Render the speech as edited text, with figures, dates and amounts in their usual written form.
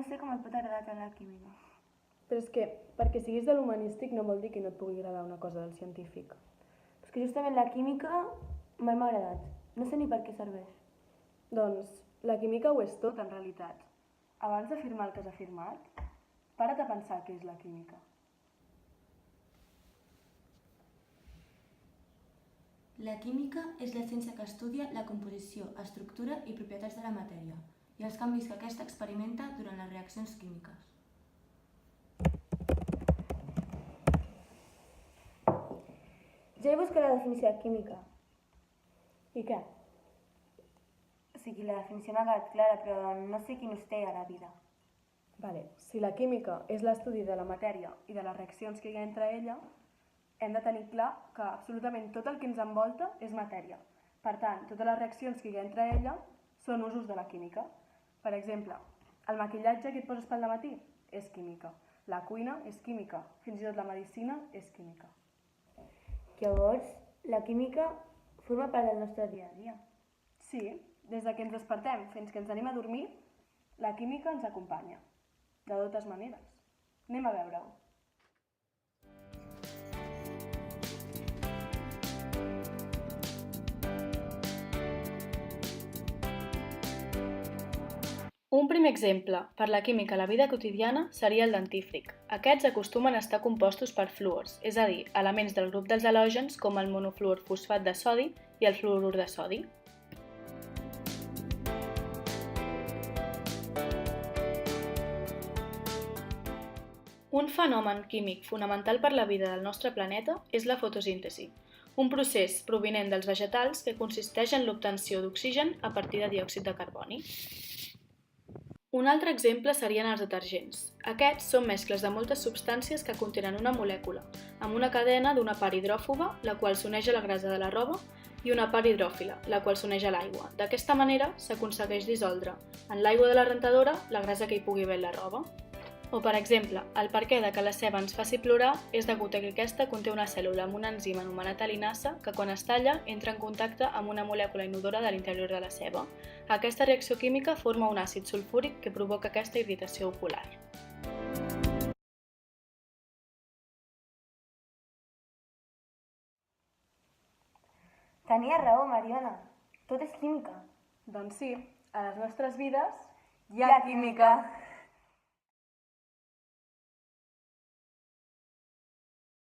no sé com et pot agradar tant la química. Però és que perquè siguis de l'humanístic no vol dir que no et pugui agradar una cosa del científic. És que justament la química mai m'ha agradat. No sé ni per què serveix. Doncs la química ho és tot, en realitat. Abans d'afirmar el que has afirmat, para't a pensar què és la química. La química és la ciència que estudia la composició, estructura i propietats de la matèria i els canvis que aquesta experimenta durant les reaccions químiques. Ja he buscat la definició de química. I què? O sigui, la definició m'ha quedat clara, però no sé quin ús té a la vida. Vale, si la química és l'estudi de la matèria i de les reaccions que hi ha entre ella, hem de tenir clar que absolutament tot el que ens envolta és matèria. Per tant, totes les reaccions que hi ha entre ella són usos de la química. Per exemple, el maquillatge que et poses pel matí és química. La cuina és química. Fins i tot la medicina és química. Llavors, la química forma part del nostre dia a dia. Sí, des de que ens despertem fins que ens anem a dormir, la química ens acompanya. De totes maneres. Anem a veure-ho. Un primer exemple per la química a la vida quotidiana seria el dentífric. Aquests acostumen a estar compostos per fluors, és a dir, elements del grup dels halògens com el monofluor fosfat de sodi i el fluorur de sodi. Un fenomen químic fonamental per la vida del nostre planeta és la fotosíntesi, un procés provinent dels vegetals que consisteix en l'obtenció d'oxigen a partir de diòxid de carboni. Un altre exemple serien els detergents. Aquests són mescles de moltes substàncies que contenen una molècula, amb una cadena d'una part hidròfoba, la qual s'uneix a la grasa de la roba, i una part hidròfila, la qual s'uneix a l'aigua. D'aquesta manera s'aconsegueix dissoldre en l'aigua de la rentadora la grasa que hi pugui haver en la roba. O, per exemple, el perquè de que la ceba ens faci plorar és degut a que aquesta conté una cèl·lula amb un enzim anomenat alinasa que quan es talla entra en contacte amb una molècula inodora de l'interior de la ceba. Aquesta reacció química forma un àcid sulfúric que provoca aquesta irritació ocular. Tenia raó, Mariona. Tot és química. Doncs sí, a les nostres vides Hi ha química.